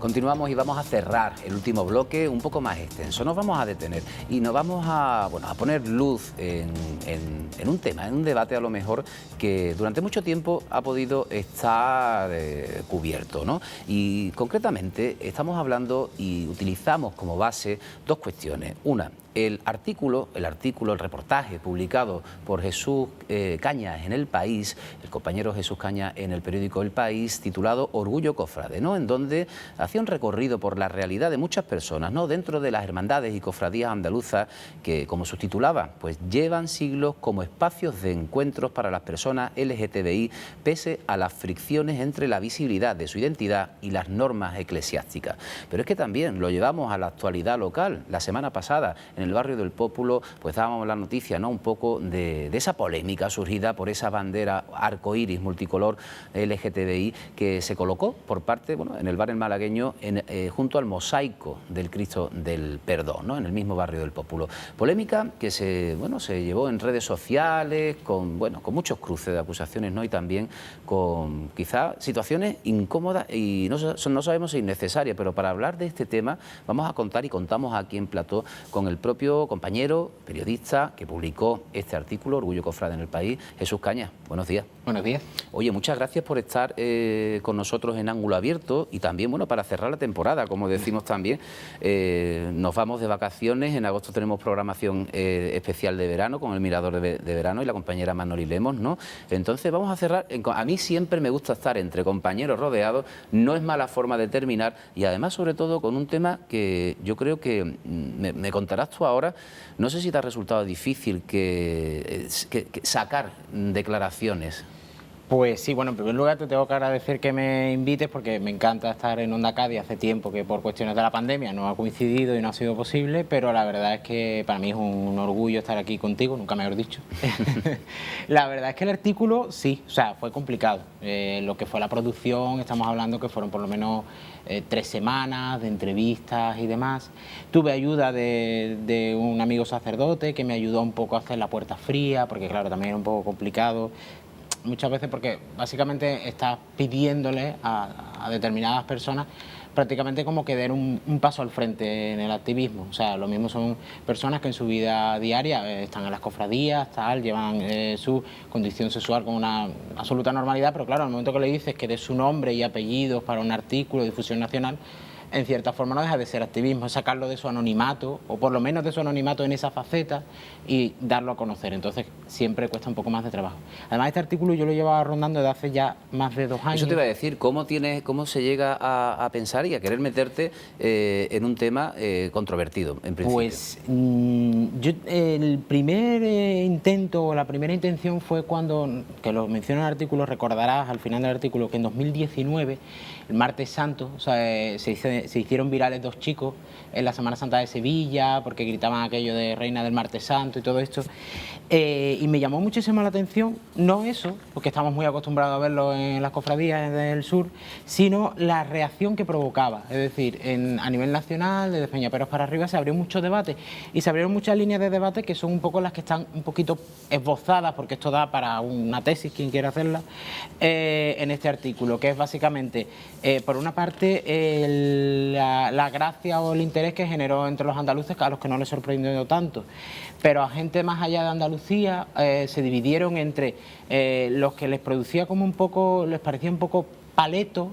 Continuamos y vamos a cerrar el último bloque un poco más extenso. Nos vamos a detener y nos vamos a poner luz en un tema, en un debate a lo mejor que durante mucho tiempo ha podido estar cubierto, ¿no? Y concretamente estamos hablando y utilizamos como base dos cuestiones. Una, el reportaje publicado por Jesús Cañas en El País, el compañero Jesús Cañas en el periódico El País, titulado Orgullo Cofrade, ¿no? En donde hacía un recorrido por la realidad de muchas personas, ¿no? Dentro de las hermandades y cofradías andaluzas que, como subtitulaba, pues llevan siglos como espacios de encuentros para las personas LGTBI, pese a las fricciones entre la visibilidad de su identidad y las normas eclesiásticas. Pero es que también lo llevamos a la actualidad local. La semana pasada, en el barrio del Pópulo, pues dábamos la noticia, ¿no? Un poco de esa polémica surgida por esa bandera arcoíris multicolor LGTBI que se colocó por parte, bueno, en el bar El Malagueño, junto al mosaico del Cristo del Perdón, ¿no? En el mismo barrio del Pópulo. Polémica que se llevó en redes sociales con muchos cruces de acusaciones, ¿no? Y también con quizá situaciones incómodas y no sabemos si innecesarias, pero para hablar de este tema vamos a contar y contamos aquí en plató con el propio compañero periodista que publicó este artículo, Orgullo Cofrade en El País, Jesús Cañas. Buenos días. Buenos días. Oye, muchas gracias por estar con nosotros en Ángulo Abierto y también, bueno, para cerrar la temporada, como decimos también, nos vamos de vacaciones, en agosto tenemos programación especial de verano con el Mirador de Verano y la compañera Manoli Lemos, ¿no? Entonces vamos a cerrar, a mí siempre me gusta estar entre compañeros rodeados, no es mala forma de terminar y además sobre todo con un tema que yo creo que me contarás tú ahora, no sé si te ha resultado difícil que sacar declaraciones. Pues sí, bueno, en primer lugar te tengo que agradecer que me invites porque me encanta estar en Onda Cádiz. Hace tiempo que por cuestiones de la pandemia no ha coincidido y no ha sido posible, pero la verdad es que para mí es un orgullo estar aquí contigo, nunca mejor dicho. La verdad es que el artículo sí, o sea, fue complicado. Lo que fue la producción, estamos hablando que fueron por lo menos 3 semanas de entrevistas y demás. Tuve ayuda de un amigo sacerdote que me ayudó un poco a hacer la puerta fría, porque claro, también era un poco complicado. Muchas veces porque básicamente estás pidiéndole a determinadas personas prácticamente como que den un paso al frente en el activismo. O sea, lo mismo son personas que en su vida diaria están en las cofradías, tal, llevan su condición sexual con una absoluta normalidad, pero claro, al momento que le dices que dé su nombre y apellidos para un artículo de difusión nacional, en cierta forma no deja de ser activismo, es sacarlo de su anonimato, o por lo menos de su anonimato en esa faceta, y darlo a conocer. Entonces siempre cuesta un poco más de trabajo. Además, este artículo yo lo llevaba rondando desde hace ya más de 2 años. Eso te iba a decir, ¿cómo se llega a pensar y a querer meterte en un tema controvertido, en principio? Pues el primer intento, o la primera intención fue cuando, que lo menciona en el artículo, recordarás al final del artículo, que en 2019, el martes santo, o sea, se hicieron virales 2 chicos en la Semana Santa de Sevilla, porque gritaban aquello de Reina del Martes Santo y todo esto, y me llamó muchísimo la atención, no eso, porque estamos muy acostumbrados a verlo en las cofradías del sur, sino la reacción que provocaba. Es decir, a nivel nacional, desde Peñaperos para arriba, se abrió mucho debate, y se abrieron muchas líneas de debate que son un poco las que están un poquito esbozadas, porque esto da para una tesis, quien quiera hacerla, en este artículo, que es básicamente, por una parte, la gracia o el interés que generó entre los andaluces, a los que no les sorprendió tanto, pero a gente más allá de Andalucía se dividieron entre los que les producía como un poco, les parecía un poco paleto,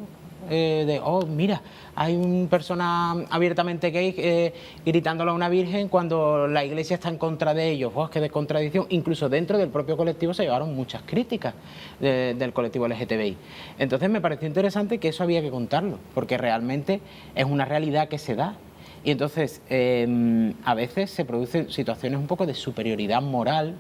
de, oh, mira, hay una persona abiertamente gay gritándole a una virgen cuando la iglesia está en contra de ellos. Oh, qué de contradicción. Incluso dentro del propio colectivo se llevaron muchas críticas del colectivo LGTBI. Entonces me pareció interesante que eso había que contarlo, porque realmente es una realidad que se da. Y entonces a veces se producen situaciones un poco de superioridad moral,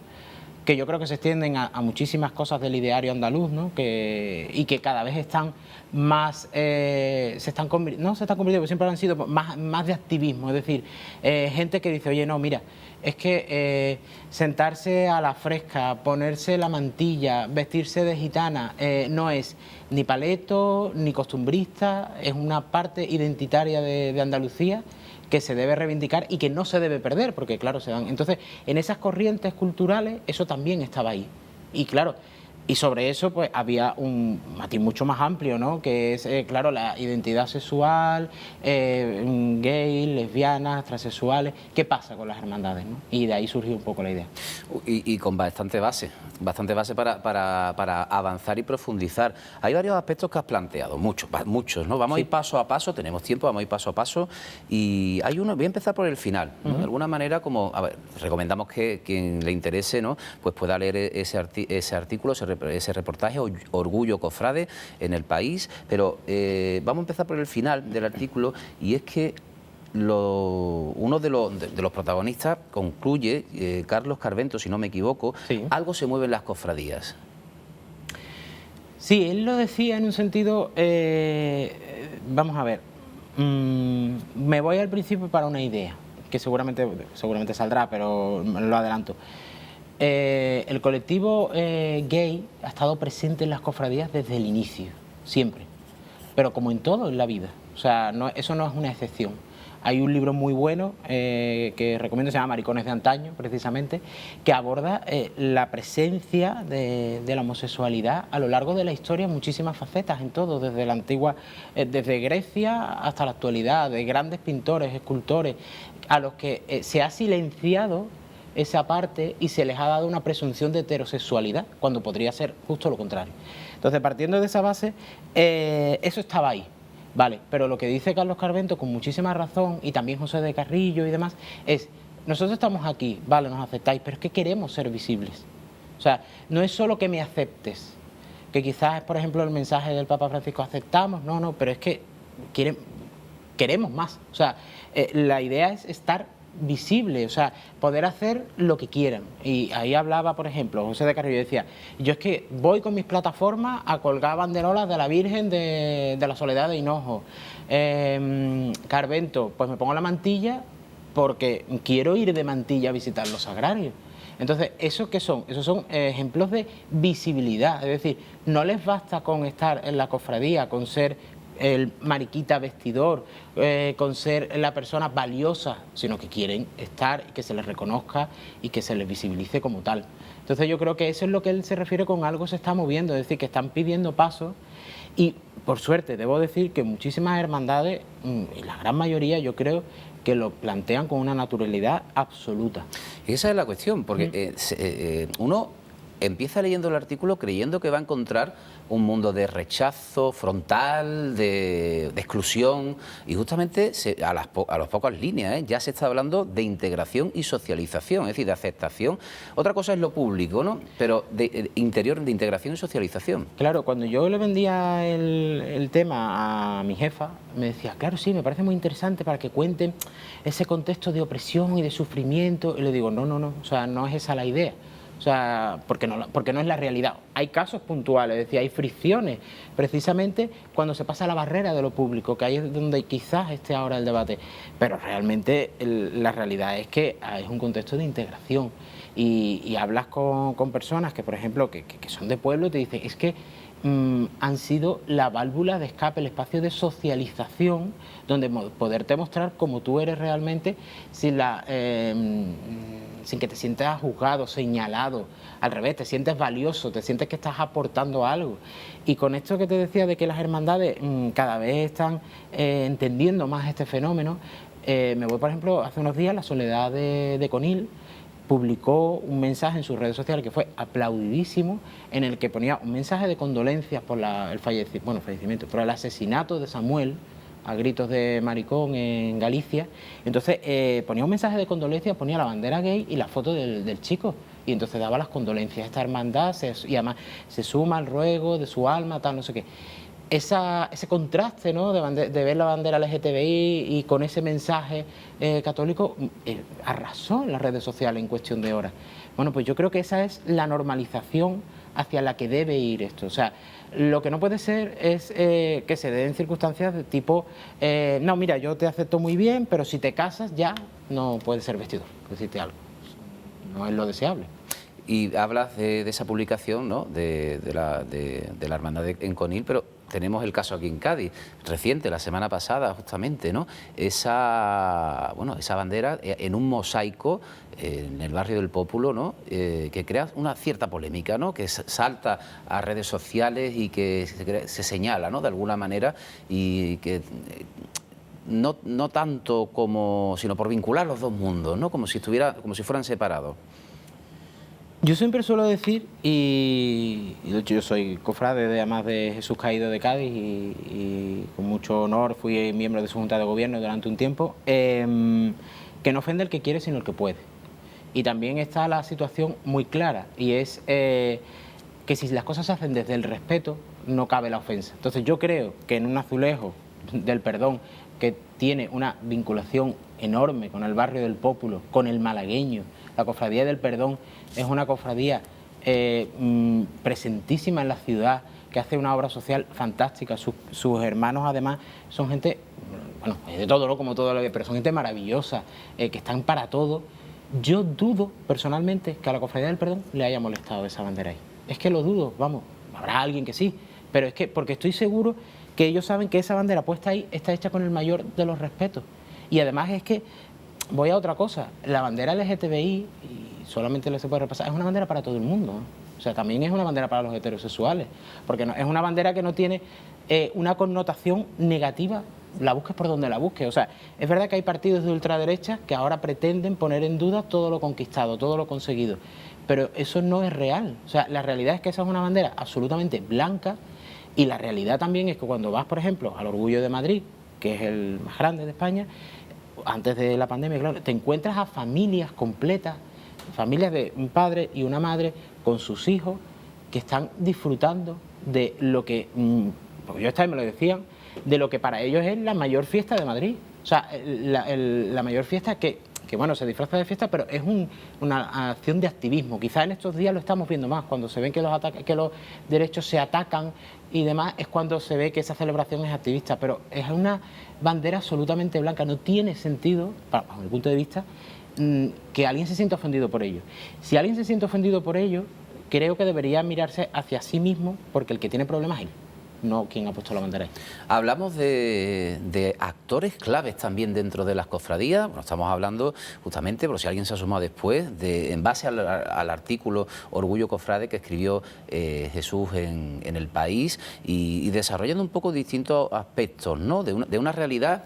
que yo creo que se extienden a muchísimas cosas del ideario andaluz, ¿no? Y que cada vez están más, no se están convirtiendo, pero siempre han sido más de activismo, es decir, gente que dice, oye, no, mira, es que sentarse a la fresca, ponerse la mantilla, vestirse de gitana, no es ni paleto, ni costumbrista, es una parte identitaria de Andalucía, que se debe reivindicar y que no se debe perder, porque claro, se dan. Entonces, en esas corrientes culturales, eso también estaba ahí. Y claro, Y sobre eso pues había un matiz mucho más amplio, ¿no? Que es, claro, la identidad sexual, gay, lesbianas, transexuales. ¿Qué pasa con las hermandades, ¿no? Y de ahí surgió un poco la idea. Y con bastante base para avanzar y profundizar. Hay varios aspectos que has planteado, muchos, ¿no? Vamos a ir paso a paso, tenemos tiempo, vamos a ir paso a paso. Y hay uno, voy a empezar por el final, ¿no? De alguna manera, como, a ver, recomendamos que quien le interese, ¿no? Pues pueda leer ese artículo, ese reportaje, Orgullo Cofrade en El País, pero vamos a empezar por el final del artículo, y es que uno de los protagonistas concluye, Carlos Carvento, si no me equivoco, sí. Algo se mueve en las cofradías. Sí, él lo decía en un sentido, vamos a ver, me voy al principio para una idea, que seguramente saldrá, pero lo adelanto. El colectivo gay ha estado presente en las cofradías desde el inicio, siempre, pero como en todo en la vida, o sea, eso no es una excepción. Hay un libro muy bueno que recomiendo, se llama Maricones de Antaño, precisamente, que aborda la presencia de la homosexualidad a lo largo de la historia en muchísimas facetas, en todo, desde la antigua, desde Grecia hasta la actualidad, de grandes pintores, escultores, a los que se ha silenciado esa parte y se les ha dado una presunción de heterosexualidad, cuando podría ser justo lo contrario. Entonces, partiendo de esa base, eso estaba ahí. Vale, pero lo que dice Carlos Carvento con muchísima razón, y también José de Carrillo y demás, es, nosotros estamos aquí, vale, nos aceptáis, pero es que queremos ser visibles. O sea, no es solo que me aceptes, que quizás es, por ejemplo, el mensaje del Papa Francisco, aceptamos, no, pero es que queremos más. O sea, la idea es estar visible, o sea, poder hacer lo que quieran. Y ahí hablaba, por ejemplo, José de Carrillo, decía, yo es que voy con mis plataformas a colgar banderolas de la Virgen de la Soledad de Hinojo. Carvento, pues me pongo la mantilla porque quiero ir de mantilla a visitar los sagrarios. Entonces, ¿eso qué son? Esos son ejemplos de visibilidad, es decir, no les basta con estar en la cofradía, con ser el mariquita vestidor, con ser la persona valiosa, sino que quieren estar y que se les reconozca y que se les visibilice como tal. Entonces yo creo que eso es lo que él se refiere con algo se está moviendo, es decir, que están pidiendo pasos y, por suerte, debo decir que muchísimas hermandades, y la gran mayoría, yo creo, que lo plantean con una naturalidad absoluta. Y esa es la cuestión, porque uno empieza leyendo el artículo creyendo que va a encontrar un mundo de rechazo frontal, de exclusión, y justamente a las pocas líneas ya se está hablando de integración y socialización, es decir, de aceptación. Otra cosa es lo público, ¿no? Pero de interior, de integración y socialización. Claro, cuando yo le vendía el tema a mi jefa, me decía, claro, sí, me parece muy interesante para que cuenten ese contexto de opresión y de sufrimiento, y le digo, no, o sea, no es esa la idea. O sea, porque no es la realidad. Hay casos puntuales, es decir, hay fricciones, precisamente cuando se pasa la barrera de lo público, que ahí es donde quizás esté ahora el debate. Pero realmente la realidad es que es un contexto de integración. Y hablas con personas que, por ejemplo, que son de pueblo y te dicen, es que han sido la válvula de escape, el espacio de socialización, donde poderte mostrar cómo tú eres realmente sin que te sientas juzgado, señalado, al revés, te sientes valioso, te sientes que estás aportando algo. Y con esto que te decía de que las hermandades cada vez están entendiendo más este fenómeno, me voy, por ejemplo, hace unos días, la Soledad de Conil publicó un mensaje en sus redes sociales que fue aplaudidísimo, en el que ponía un mensaje de condolencias por el fallecimiento, por el asesinato de Samuel, a gritos de maricón en Galicia. Entonces ponía un mensaje de condolencias, ponía la bandera gay y la foto del chico, y entonces daba las condolencias a esta hermandad, y además se suma al ruego de su alma, tal, no sé qué. Ese contraste, ¿no?, de ver la bandera LGTBI y con ese mensaje católico arrasó en las redes sociales en cuestión de horas. Bueno, pues yo creo que esa es la normalización hacia la que debe ir esto. O sea, lo que no puede ser es que se den circunstancias de tipo, no, mira, yo te acepto muy bien, pero si te casas ya no puedes ser vestidor, por decirte algo. No es lo deseable. Y hablas de esa publicación, ¿no? de la hermandad en Conil, pero tenemos el caso aquí en Cádiz, reciente, la semana pasada justamente, ¿no? Esa bandera en un mosaico en el barrio del Pópulo, ¿no? Que crea una cierta polémica, ¿no? Que salta a redes sociales y que se señala, ¿no? De alguna manera, y que no tanto como, sino por vincular los dos mundos, ¿no? Como si fueran separados. Yo siempre suelo decir, y de hecho yo soy cofrade además de Jesús Caído de Cádiz y con mucho honor fui miembro de su Junta de Gobierno durante un tiempo, que no ofende el que quiere sino el que puede. Y también está la situación muy clara, y es que si las cosas se hacen desde el respeto, no cabe la ofensa. Entonces yo creo que en un azulejo del perdón que tiene una vinculación enorme con el barrio del Pópulo, con el malagueño, la Cofradía del Perdón es una cofradía presentísima en la ciudad, que hace una obra social fantástica. Sus hermanos además son gente, bueno, de todo, ¿no? Como todo, pero son gente maravillosa, que están para todo. Yo dudo personalmente que a la Cofradía del Perdón le haya molestado esa bandera ahí. Es que lo dudo, vamos, habrá alguien que sí, pero es que porque estoy seguro que ellos saben que esa bandera puesta ahí está hecha con el mayor de los respetos. Y además es que, voy a otra cosa, la bandera LGTBI, y solamente le se puede repasar, es una bandera para todo el mundo, ¿no? O sea, también es una bandera para los heterosexuales, porque no, es una bandera que no tiene una connotación negativa, la busques por donde la busques. O sea, es verdad que hay partidos de ultraderecha que ahora pretenden poner en duda todo lo conquistado, todo lo conseguido, pero eso no es real. O sea, la realidad es que esa es una bandera absolutamente blanca, y la realidad también es que cuando vas, por ejemplo, al Orgullo de Madrid, que es el más grande de España, antes de la pandemia, claro, te encuentras a familias completas, familias de un padre y una madre con sus hijos que están disfrutando de lo que, porque yo estaba y me lo decían, de lo que para ellos es la mayor fiesta de Madrid. O sea, la mayor fiesta que bueno, se disfraza de fiesta, pero es una acción de activismo. Quizás en estos días lo estamos viendo más, cuando se ven que los derechos se atacan y demás, es cuando se ve que esa celebración es activista, pero es una bandera absolutamente blanca. No tiene sentido, bajo mi punto de vista, que alguien se sienta ofendido por ello. Si alguien se siente ofendido por ello, creo que debería mirarse hacia sí mismo, porque el que tiene problemas es él, no quien ha puesto la bandera ahí. Hablamos de actores claves también dentro de las cofradías. Bueno, estamos hablando justamente, por si alguien se ha sumado después, en base al artículo Orgullo Cofrade que escribió Jesús en El País, y desarrollando un poco distintos aspectos, ¿no? de una realidad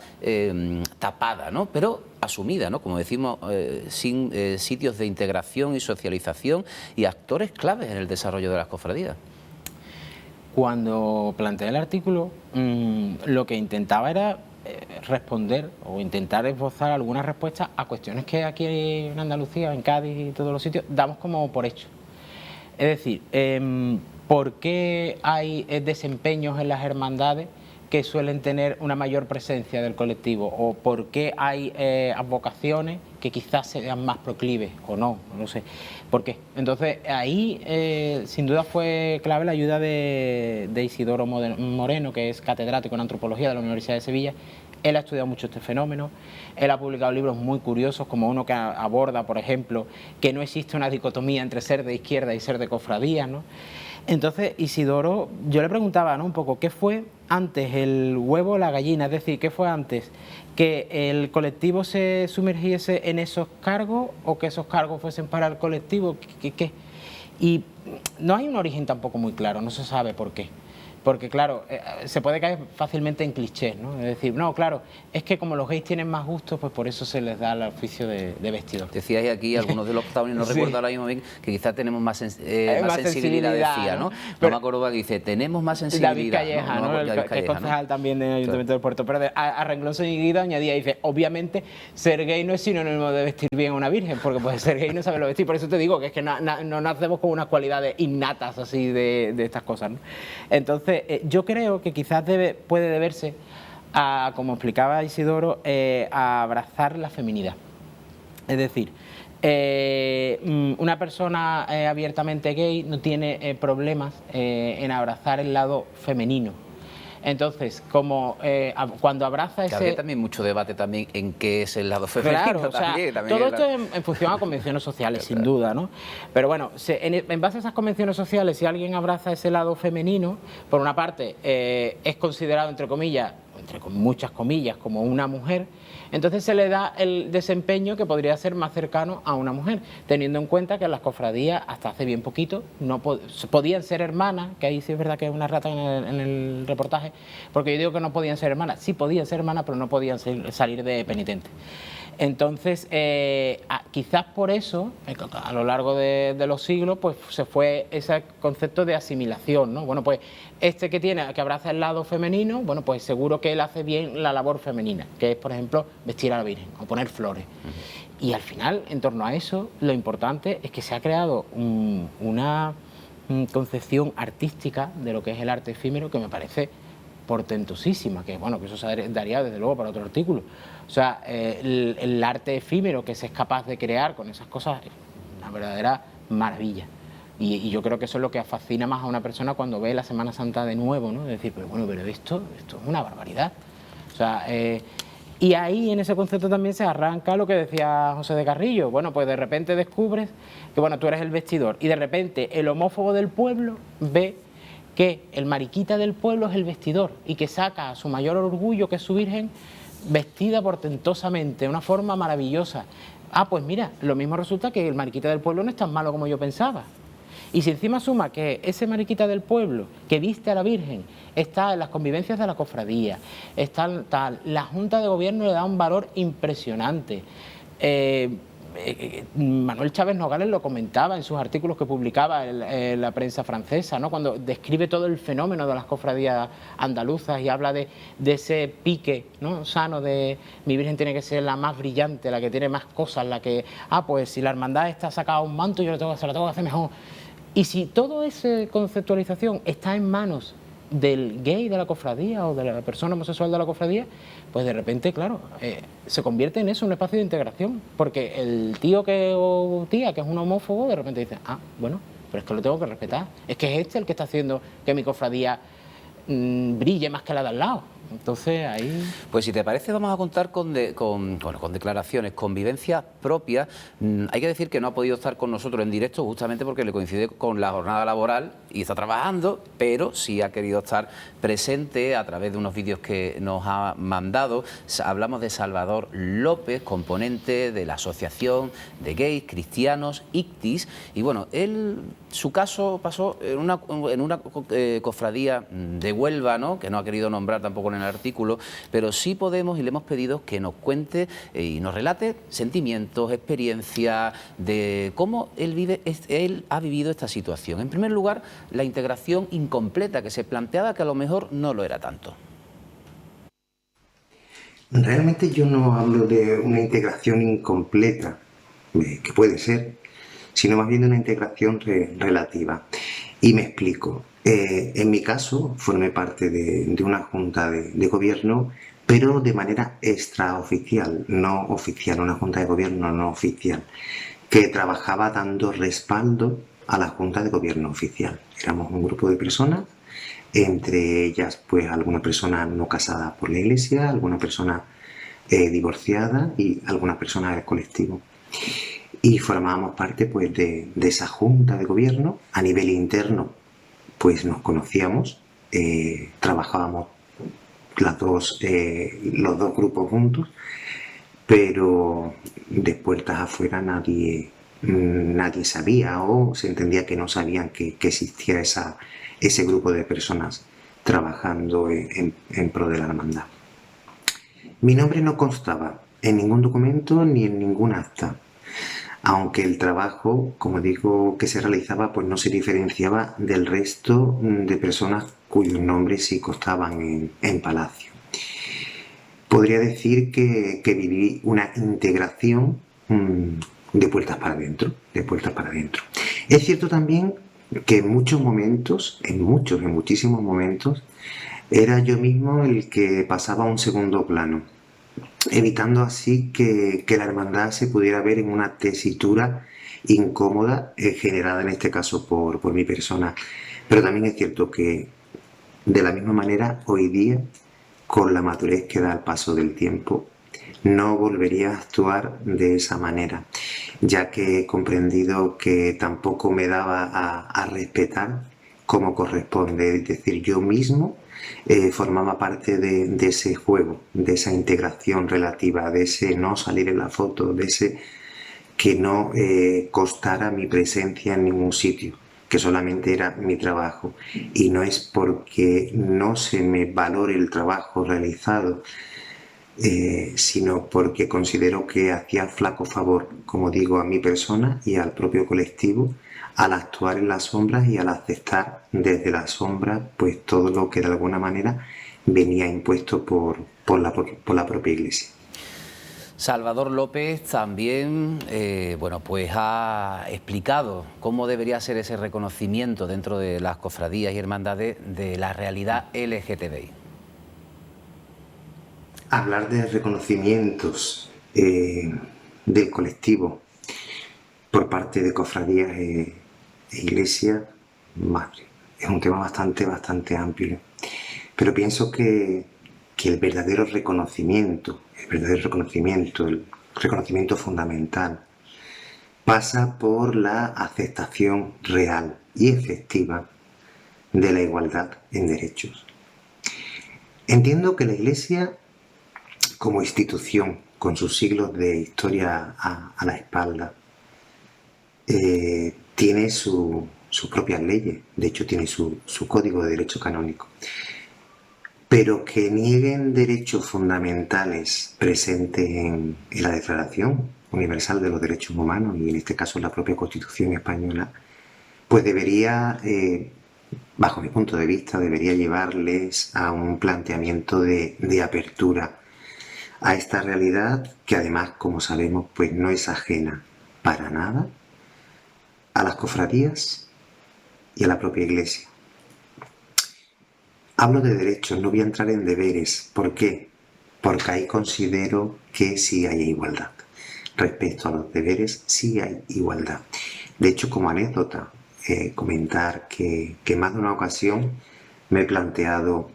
tapada, ¿no? Pero asumida, ¿no? Como decimos, sin sitios de integración y socialización, y actores claves en el desarrollo de las cofradías. Cuando planteé el artículo, lo que intentaba era responder o intentar esbozar algunas respuestas a cuestiones que aquí en Andalucía, en Cádiz y todos los sitios, damos como por hecho. Es decir, ¿por qué hay desempeños en las hermandades que suelen tener una mayor presencia del colectivo? ¿O por qué hay advocaciones que quizás sean más proclives o no? No lo sé. ¿Por qué? Entonces, ahí sin duda fue clave la ayuda de Isidoro Moreno, que es catedrático en antropología de la Universidad de Sevilla. Él ha estudiado mucho este fenómeno, él ha publicado libros muy curiosos, como uno que aborda, por ejemplo, que no existe una dicotomía entre ser de izquierda y ser de cofradía, ¿no? Entonces, Isidoro, yo le preguntaba, ¿no?, un poco, ¿qué fue antes, el huevo o la gallina? Es decir, ¿qué fue antes? ¿Que el colectivo se sumergiese en esos cargos o que esos cargos fuesen para el colectivo? ¿Qué? Y no hay un origen tampoco muy claro, no se sabe por qué. Porque, claro, se puede caer fácilmente en clichés, ¿no? Es decir, no, claro, es que como los gays tienen más gustos, pues por eso se les da el oficio de vestidor. Decíais aquí algunos de los protagonistas, no recuerdo ahora mismo bien, que quizás tenemos más sensibilidad, decía, ¿no? No me acuerdo que dice, tenemos más sensibilidad. David Calleja, ¿no? Que es concejal también del Ayuntamiento del Puerto. Pero a renglón seguido añadía, dice, obviamente, ser gay no es sinónimo de vestir bien a una virgen, porque pues ser gay no sabe lo vestir. Por eso te digo que es que no nacemos con unas cualidades innatas así de estas cosas, ¿no? Entonces, yo creo que quizás puede deberse a, como explicaba Isidoro, a abrazar la feminidad. Es decir, una persona abiertamente gay no tiene problemas en abrazar el lado femenino. Entonces, como cuando abraza ese... Había también mucho debate también en qué es el lado femenino. Claro, o sea, también todo esto en función a convenciones sociales, sin duda, ¿no? Pero bueno, en base a esas convenciones sociales, si alguien abraza ese lado femenino, por una parte, es considerado, entre comillas, entre muchas comillas, como una mujer, entonces se le da el desempeño que podría ser más cercano a una mujer, teniendo en cuenta que las cofradías, hasta hace bien poquito, no podían ser hermanas, que ahí sí es verdad que es una rata en el reportaje, porque yo digo que no podían ser hermanas, sí podían ser hermanas, pero no podían salir de penitentes. Entonces, quizás por eso, a lo largo de los siglos, pues se fue ese concepto de asimilación, ¿no? Bueno, pues que que abraza el lado femenino, bueno, pues seguro que él hace bien la labor femenina, que es, por ejemplo, vestir a la Virgen o poner flores. Y al final, en torno a eso, lo importante es que se ha creado una concepción artística de lo que es el arte efímero que me parece portentosísima, que bueno, que eso se daría desde luego para otro artículo. O sea, el arte efímero que se es capaz de crear con esas cosas es una verdadera maravilla. Y yo creo que eso es lo que fascina más a una persona cuando ve la Semana Santa de nuevo, ¿no? Es decir, pero bueno, pero esto es una barbaridad. O sea, y ahí en ese concepto también se arranca lo que decía José de Carrillo. Bueno, pues de repente descubres que bueno, tú eres el vestidor y de repente el homófobo del pueblo ve que el mariquita del pueblo es el vestidor y que saca a su mayor orgullo, que es su Virgen, vestida portentosamente, de una forma maravillosa. Ah, pues mira, lo mismo resulta que el mariquita del pueblo no es tan malo como yo pensaba. Y si encima suma que ese mariquita del pueblo que viste a la Virgen está en las convivencias de la cofradía, está tal, la Junta de Gobierno le da un valor impresionante. Manuel Chávez Nogales lo comentaba en sus artículos que publicaba en la prensa francesa, ¿no? Cuando describe todo el fenómeno de las cofradías andaluzas y habla de ese pique, ¿no? Sano de mi Virgen tiene que ser la más brillante, la que tiene más cosas, la que, pues si la hermandad está sacada un manto, yo se lo tengo que hacer mejor. Y si toda esa conceptualización está en manos del gay de la cofradía o de la persona homosexual de la cofradía, pues de repente, claro, se convierte en eso, un espacio de integración, porque el tío o tía que es un homófobo, de repente dice, bueno, pero es que lo tengo que respetar, es que es el que está haciendo que mi cofradía brille más que la de al lado. Entonces ahí... Pues si te parece vamos a contar con declaraciones, con vivencias propias. Hay que decir que no ha podido estar con nosotros en directo justamente porque le coincide con la jornada laboral y está trabajando, pero sí ha querido estar presente a través de unos vídeos que nos ha mandado. Hablamos de Salvador López, componente de la Asociación de Gays Cristianos ICTIS, y bueno, su caso pasó en una cofradía de Huelva, ¿no?, que no ha querido nombrar tampoco en el artículo, pero sí podemos y le hemos pedido que nos cuente y nos relate sentimientos, experiencias de cómo él ha vivido esta situación. En primer lugar, la integración incompleta que se planteaba, que a lo mejor no lo era tanto. Realmente yo no hablo de una integración incompleta, que puede ser, sino más bien de una integración relativa. Y me explico. En mi caso, formé parte de una junta de gobierno, pero de manera extraoficial, no oficial, una junta de gobierno no oficial, que trabajaba dando respaldo a la junta de gobierno oficial. Éramos un grupo de personas, entre ellas pues alguna persona no casada por la iglesia, alguna persona divorciada y alguna persona del colectivo. Y formábamos parte pues de esa junta de gobierno. A nivel interno pues nos conocíamos, trabajábamos los dos grupos juntos, pero de puertas afuera nadie sabía o se entendía que no sabían que existía ese grupo de personas trabajando en pro de la hermandad. Mi nombre no constaba en ningún documento ni en ningún acta, aunque el trabajo, como digo, que se realizaba pues no se diferenciaba del resto de personas cuyos nombres sí constaban en Palacio. Podría decir que viví una integración de puertas para adentro, Es cierto también que en muchísimos momentos, era yo mismo el que pasaba a un segundo plano, evitando así que la hermandad se pudiera ver en una tesitura incómoda generada en este caso por mi persona. Pero también es cierto que De la misma manera, hoy día, con la madurez que da el paso del tiempo, no volvería a actuar de esa manera, ya que he comprendido que tampoco me daba a respetar como corresponde. Es decir, yo mismo formaba parte de ese juego, de esa integración relativa, de ese no salir en la foto, de ese que no costara mi presencia en ningún sitio, que solamente era mi trabajo. Y no es porque no se me valore el trabajo realizado, sino porque considero que hacía flaco favor, como digo, a mi persona y al propio colectivo al actuar en las sombras y al aceptar desde las sombras pues todo lo que de alguna manera venía impuesto por la propia Iglesia. Salvador López también bueno, pues ha explicado cómo debería ser ese reconocimiento dentro de las cofradías y hermandades de la realidad LGTBI. Hablar de reconocimientos del colectivo por parte de cofradías e iglesias, madre, es un tema bastante amplio. Pero pienso que el verdadero reconocimiento, el reconocimiento fundamental, pasa por la aceptación real y efectiva de la igualdad en derechos. Entiendo que la Iglesia, como institución, con sus siglos de historia a la espalda, tiene sus propias leyes, de hecho tiene su código de derecho canónico. Pero que nieguen derechos fundamentales presentes en la Declaración Universal de los Derechos Humanos y en este caso en la propia Constitución española, pues debería, bajo mi punto de vista, debería llevarles a un planteamiento de apertura a esta realidad que además, como sabemos, pues no es ajena para nada a las cofradías y a la propia Iglesia. Hablo de derechos, no voy a entrar en deberes. ¿Por qué? Porque ahí considero que sí hay igualdad. Respecto a los deberes, sí hay igualdad. De hecho, como anécdota, comentar que más de una ocasión me he planteado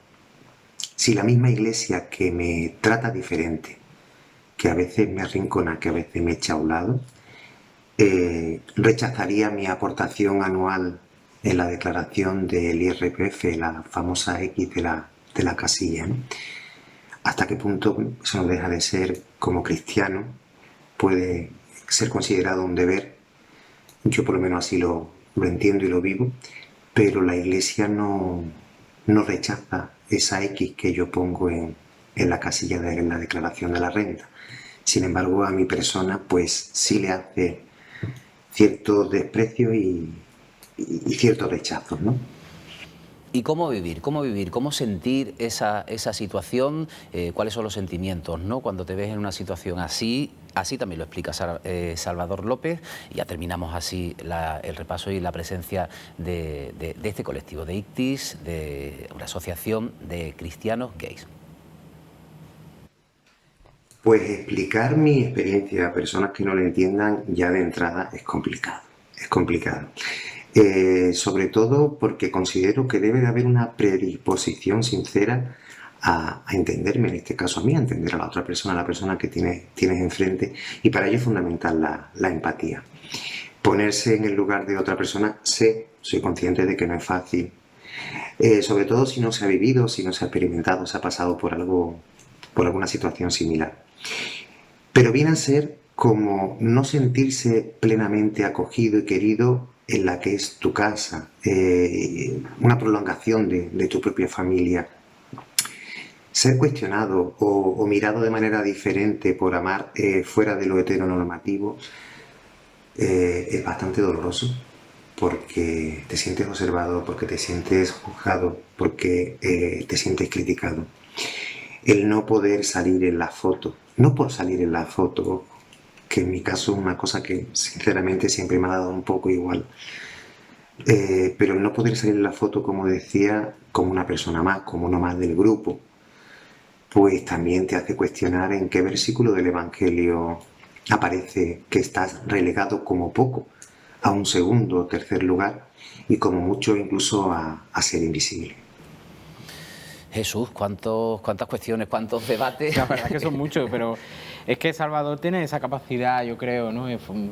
si la misma Iglesia que me trata diferente, que a veces me arrincona, que a veces me echa a un lado, rechazaría mi aportación anual en la declaración del IRPF, la famosa X de la casilla, ¿no? ¿Hasta qué punto eso no deja de ser, como cristiano, puede ser considerado un deber? Yo por lo menos así lo entiendo y lo vivo, pero la Iglesia no rechaza esa X que yo pongo en la casilla de la declaración de la renta. Sin embargo, a mi persona pues sí le hace cierto desprecio y ciertos rechazos, ¿no? ¿Y cómo vivir? ¿Cómo sentir esa situación? ¿Cuáles son los sentimientos, ¿no? Cuando te ves en una situación así? Así también lo explica Salvador López. Y ya terminamos así el repaso y la presencia de este colectivo, de ICTIS, de una asociación de cristianos gays. Pues explicar mi experiencia a personas que no la entiendan ya de entrada es complicado. Es complicado. Sobre todo porque considero que debe de haber una predisposición sincera a entenderme, en este caso a mí, a entender a la otra persona, a la persona que tienes enfrente, y para ello es fundamental la empatía. Ponerse en el lugar de otra persona, soy consciente de que no es fácil, sobre todo si no se ha vivido, si no se ha experimentado, se ha pasado por alguna situación similar. Pero viene a ser como no sentirse plenamente acogido y querido en la que es tu casa, una prolongación de tu propia familia. Ser cuestionado o mirado de manera diferente por amar fuera de lo heteronormativo es bastante doloroso, porque te sientes observado, porque te sientes juzgado, porque te sientes criticado. El no poder salir en la foto, no por salir en la foto, que en mi caso es una cosa que sinceramente siempre me ha dado un poco igual, pero el no poder salir en la foto, como decía, como una persona más, como uno más del grupo, pues también te hace cuestionar en qué versículo del Evangelio aparece que estás relegado como poco a un segundo o tercer lugar y como mucho incluso a ser invisible. Jesús, cuántas cuestiones, cuántos debates. La verdad es que son muchos, pero es que Salvador tiene esa capacidad, yo creo, ¿no?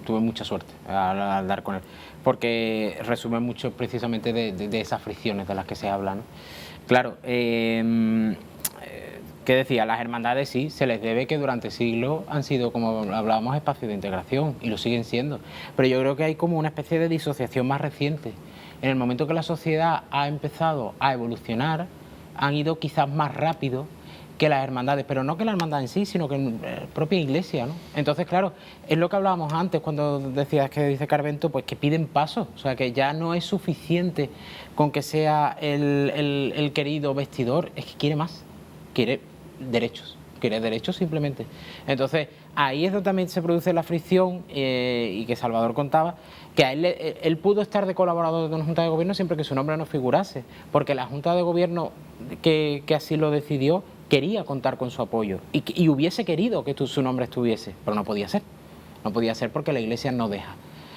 Tuve mucha suerte al dar con él, porque resume mucho precisamente de esas fricciones de las que se habla, ¿no? Claro, ¿qué decía? Las hermandades sí, se les debe que durante siglos han sido, como hablábamos, espacios de integración, y lo siguen siendo, pero yo creo que hay como una especie de disociación más reciente. En el momento que la sociedad ha empezado a evolucionar, han ido quizás más rápido que las hermandades, pero no que la hermandad en sí, sino que la propia iglesia, ¿no? Entonces, claro, es lo que hablábamos antes cuando decías que dice Carvento, pues que piden pasos, o sea, que ya no es suficiente con que sea el querido vestidor, es que quiere más, quiere derechos simplemente. Entonces, ahí es donde también se produce la fricción y que Salvador contaba, que a él pudo estar de colaborador de una Junta de Gobierno siempre que su nombre no figurase, porque la Junta de Gobierno que así lo decidió quería contar con su apoyo y hubiese querido que su nombre estuviese, pero no podía ser porque la Iglesia no deja.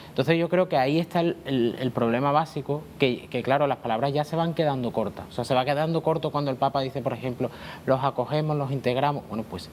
Entonces yo creo que ahí está el problema básico, que claro, las palabras ya se van quedando cortas, o sea, se va quedando corto cuando el Papa dice, por ejemplo, los acogemos, los integramos. Bueno, pues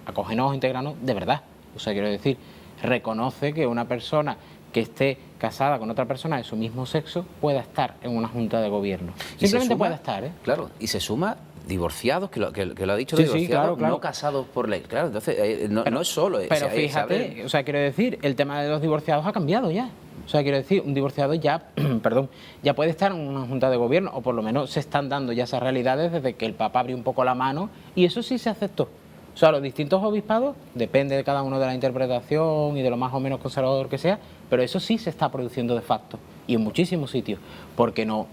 acógenos, integranos de verdad, o sea, quiero decir, reconoce que una persona que esté casada con otra persona de su mismo sexo pueda estar en una Junta de Gobierno. Simplemente pueda estar, ¿eh? Claro, y se suma divorciados, que lo ha dicho, sí, divorciados, claro. no casados por ley. Claro, entonces no es solo... Pero fíjate, o sea, quiero decir, el tema de los divorciados ha cambiado ya. O sea, quiero decir, un divorciado ya, perdón, ya puede estar en una Junta de Gobierno, o por lo menos se están dando ya esas realidades desde que el Papa abrió un poco la mano, y eso sí se aceptó. O sea, los distintos obispados, depende de cada uno de la interpretación y de lo más o menos conservador que sea, pero eso sí se está produciendo de facto, y en muchísimos sitios. ¿Por qué no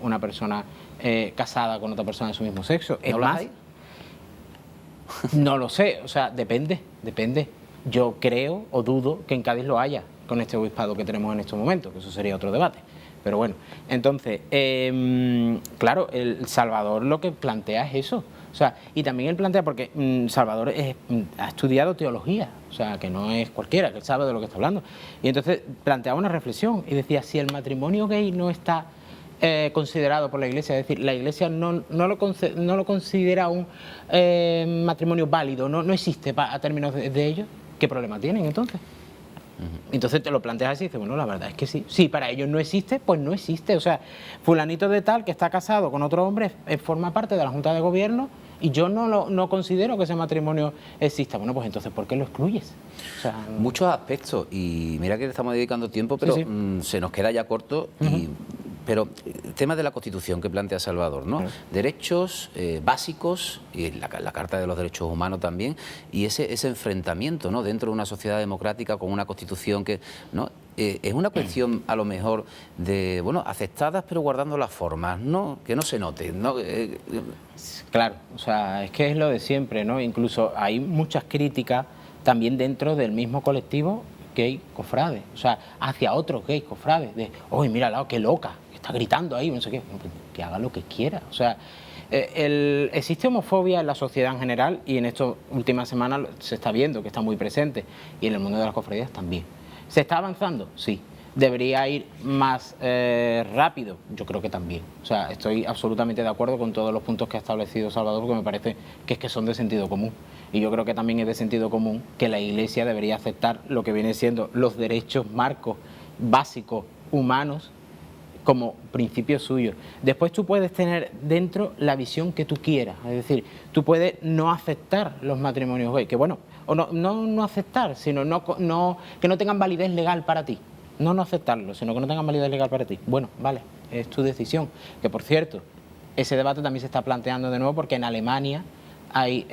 una persona casada con otra persona de su mismo sexo? Es ¿No más, hay? no lo sé, o sea, depende. Yo creo o dudo que en Cádiz lo haya, con este obispado que tenemos en estos momentos, que eso sería otro debate. Pero bueno, entonces, claro, el Salvador lo que plantea es eso. O sea, y también él plantea, porque Salvador ha estudiado teología, o sea, que no es cualquiera, que él sabe de lo que está hablando. Y entonces planteaba una reflexión y decía, si el matrimonio gay no está considerado por la Iglesia, es decir, la Iglesia no lo considera un matrimonio válido, no existe a términos de ello, ¿qué problema tienen entonces? Entonces te lo planteas así y dices, bueno, la verdad es que sí. Si para ellos no existe, pues no existe. O sea, fulanito de tal que está casado con otro hombre forma parte de la Junta de Gobierno y yo no considero que ese matrimonio exista. Bueno, pues entonces, ¿por qué lo excluyes? O sea, muchos aspectos, y mira que le estamos dedicando tiempo, pero sí. Se nos queda ya corto. Pero tema de la Constitución que plantea Salvador, ¿no? Derechos básicos, y la Carta de los Derechos Humanos también, y ese enfrentamiento, ¿no?, dentro de una sociedad democrática con una Constitución que, ¿no?, es una cuestión a lo mejor de, bueno, aceptadas pero guardando las formas, ¿no?, que no se note, ¿no? Claro, o sea, es que es lo de siempre, ¿no? Incluso hay muchas críticas también dentro del mismo colectivo gay cofrade, o sea, hacia otros gays cofrades, de, oye, mírala, qué loca, está gritando ahí, no sé qué, bueno, pues, que haga lo que quiera, o sea, existe homofobia en la sociedad en general y en estas últimas semanas se está viendo que está muy presente, y en el mundo de las cofradías también. ¿Se está avanzando? Sí. ¿Debería ir más rápido? Yo creo que también. O sea, estoy absolutamente de acuerdo con todos los puntos que ha establecido Salvador, porque me parece que es que son de sentido común. Y yo creo que también es de sentido común que la Iglesia debería aceptar lo que viene siendo los derechos marcos básicos humanos como principio suyo. Después tú puedes tener dentro la visión que tú quieras, es decir, tú puedes no aceptar los matrimonios gay, que bueno, o no aceptar, sino que no tengan validez legal para ti. No aceptarlo, sino que no tengan validez legal para ti. Bueno, vale, es tu decisión. Que por cierto, ese debate también se está planteando de nuevo porque en Alemania hay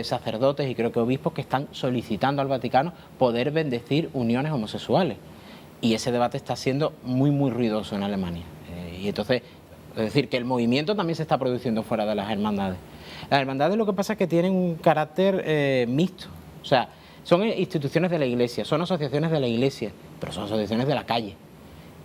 sacerdotes y creo que obispos que están solicitando al Vaticano poder bendecir uniones homosexuales. Y ese debate está siendo muy, muy ruidoso en Alemania. Y entonces, es decir, que el movimiento también se está produciendo fuera de las hermandades. Las hermandades lo que pasa es que tienen un carácter mixto. O sea, son instituciones de la Iglesia, son asociaciones de la Iglesia, pero son asociaciones de la calle.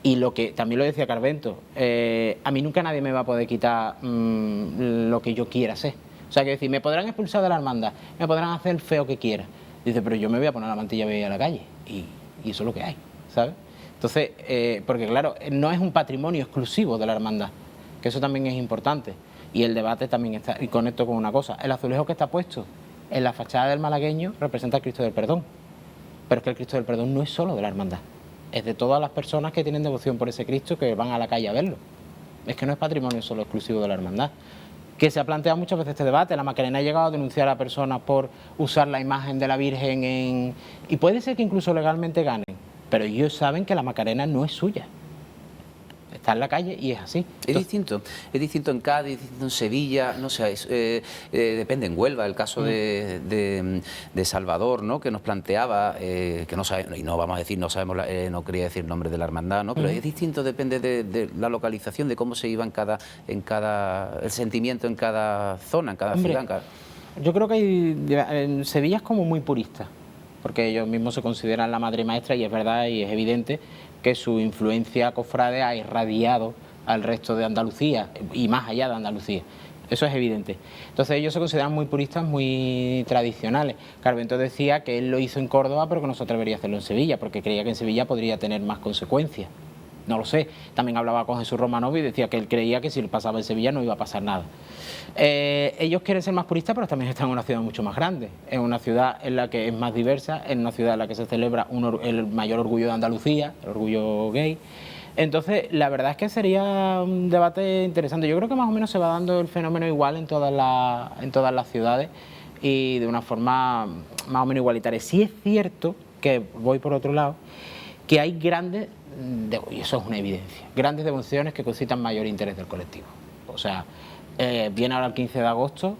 Y lo que también lo decía Carvento, a mí nunca nadie me va a poder quitar lo que yo quiera hacer. O sea, que decir, me podrán expulsar de la hermandad, me podrán hacer el feo que quiera. Dice, pero yo me voy a poner la mantilla y voy a ir a la calle. Y eso es lo que hay, ¿sabes? Entonces, porque claro, no es un patrimonio exclusivo de la hermandad, que eso también es importante. Y el debate también está, y conecto con una cosa, el azulejo que está puesto en la fachada del malagueño representa el Cristo del Perdón, pero es que el Cristo del Perdón no es solo de la hermandad, es de todas las personas que tienen devoción por ese Cristo, que van a la calle a verlo. Es que no es patrimonio solo exclusivo de la hermandad. Que se ha planteado muchas veces este debate, la Macarena ha llegado a denunciar a personas por usar la imagen de la Virgen y puede ser que incluso legalmente ganen, pero ellos saben que la Macarena no es suya. Está en la calle y es así. Es distinto en Cádiz, distinto en Sevilla, no sé, depende en Huelva, el caso de Salvador, ¿no?, que nos planteaba, que no sabemos, y no vamos a decir, no sabemos, no quería decir el nombre de la hermandad, ¿no?, pero es distinto, depende de la localización, de cómo se iba el sentimiento en cada zona, en cada ciudad. Yo creo que en Sevilla es como muy purista, porque ellos mismos se consideran la madre maestra y es verdad y es evidente que su influencia cofrade ha irradiado al resto de Andalucía y más allá de Andalucía. Eso es evidente. Entonces ellos se consideran muy puristas, muy tradicionales. Carvento decía que él lo hizo en Córdoba, pero que no se atrevería a hacerlo en Sevilla, porque creía que en Sevilla podría tener más consecuencias. No lo sé. También hablaba con Jesús Romanov y decía que él creía que si le pasaba en Sevilla no iba a pasar nada. Ellos quieren ser más puristas, pero también están en una ciudad mucho más grande. Es una ciudad en la que es más diversa, en una ciudad en la que se celebra el mayor orgullo de Andalucía, el orgullo gay. Entonces, la verdad es que sería un debate interesante. Yo creo que más o menos se va dando el fenómeno igual en todas las ciudades y de una forma más o menos igualitaria. Sí es cierto que, voy por otro lado, que hay grandes, y eso es una evidencia, grandes devociones que concitan mayor interés del colectivo. O sea, viene ahora el 15 de agosto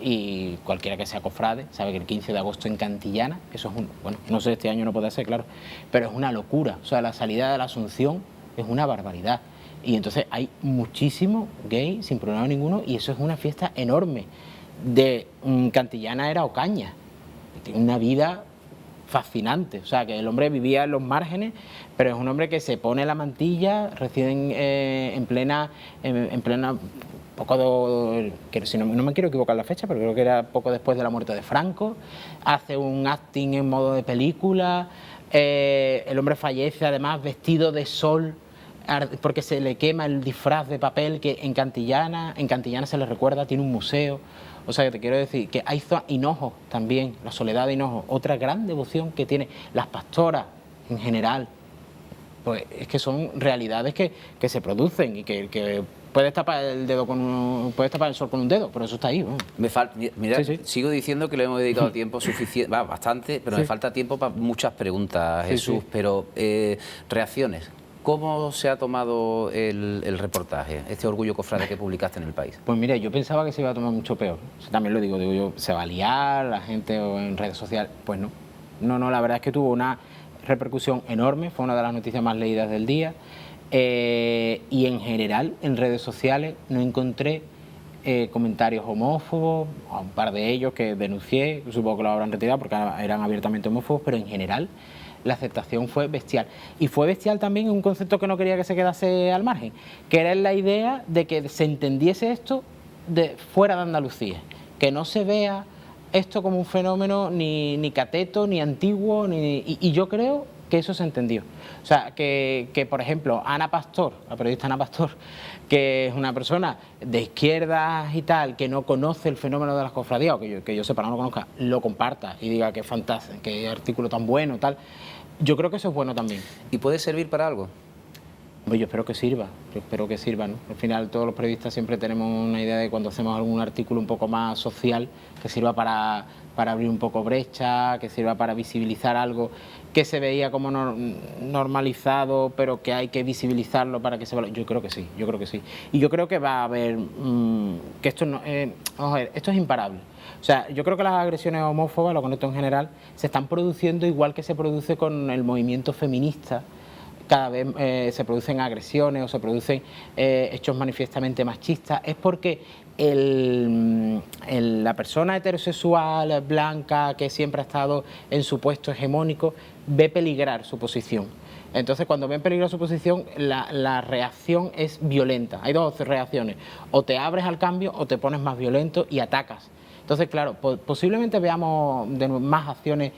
y cualquiera que sea cofrade sabe que el 15 de agosto en Cantillana, eso es bueno, no sé, este año no puede ser, claro, pero es una locura. O sea, la salida de la Asunción es una barbaridad. Y entonces hay muchísimos gays sin problema ninguno y eso es una fiesta enorme. De Cantillana era Ocaña, tiene una vida fascinante, o sea, que el hombre vivía en los márgenes, pero es un hombre que se pone la mantilla recién en plena que si no me quiero equivocar la fecha, pero creo que era poco después de la muerte de Franco, hace un acting en modo de película, el hombre fallece además vestido de sol porque se le quema el disfraz de papel, que en Cantillana se le recuerda, tiene un museo. O sea, que te quiero decir que hay Hinojo también, la Soledad de Hinojo, otra gran devoción que tiene las pastoras en general. Pues es que son realidades que se producen y que puedes tapar el dedo puedes tapar el sol con un dedo, pero eso está ahí. ¿No? Mira, sí, sí. Sigo diciendo que le hemos dedicado tiempo suficiente, bastante, pero me falta tiempo para muchas preguntas, Jesús, sí. pero reacciones. ¿Cómo se ha tomado el reportaje, este orgullo cofrade que publicaste en El País? Pues mira, yo pensaba que se iba a tomar mucho peor. O sea, también lo digo yo, ¿se va a liar la gente o en redes sociales? Pues no. No, la verdad es que tuvo una repercusión enorme, fue una de las noticias más leídas del día. Y en general, en redes sociales, no encontré comentarios homófobos, a un par de ellos que denuncié, supongo que lo habrán retirado porque eran abiertamente homófobos, pero en general la aceptación fue bestial. Y fue bestial también en un concepto que no quería que se quedase al margen, que era la idea de que se entendiese esto de fuera de Andalucía, que no se vea esto como un fenómeno ni cateto, ni antiguo, y yo creo que eso se entendió. O sea, que por ejemplo, Ana Pastor, la periodista Ana Pastor, que es una persona de izquierdas y tal, que no conoce el fenómeno de las cofradías, o que yo sepa, no lo conozca, lo comparta y diga que fantástico, que artículo tan bueno, tal. Yo creo que eso es bueno también. ¿Y puede servir para algo? Pues yo espero que sirva, ¿no? Al final todos los periodistas siempre tenemos una idea de cuando hacemos algún artículo un poco más social, que sirva para abrir un poco brecha, que sirva para visibilizar algo que se veía como normalizado, pero que hay que visibilizarlo para que se valore. Yo creo que sí. Y yo creo que va a haber, que esto no, vamos a ver, esto es imparable. O sea, yo creo que las agresiones homófobas, lo conecto en general, se están produciendo igual que se produce con el movimiento feminista. Cada vez se producen agresiones o se producen hechos manifiestamente machistas, es porque la persona heterosexual, blanca, que siempre ha estado en su puesto hegemónico, ve peligrar su posición. Entonces, cuando ven peligrar su posición, la reacción es violenta. Hay dos reacciones: o te abres al cambio o te pones más violento y atacas. Entonces, claro, posiblemente veamos más acciones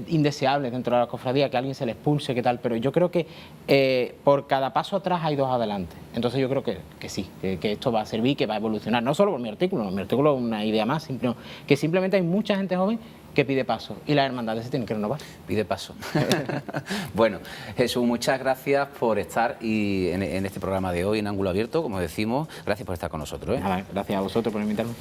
indeseables dentro de la cofradía, que a alguien se le expulse, que tal, pero yo creo que por cada paso atrás hay dos adelante. Entonces yo creo que sí, que esto va a servir, que va a evolucionar, no solo por mi artículo, no, mi artículo es una idea más, sino que simplemente hay mucha gente joven que pide paso y las hermandades se tienen que renovar. Pide paso. Bueno, Jesús, muchas gracias por estar en este programa de hoy en Ángulo Abierto, como decimos. Gracias por estar con nosotros. Nada, gracias a vosotros por invitarme.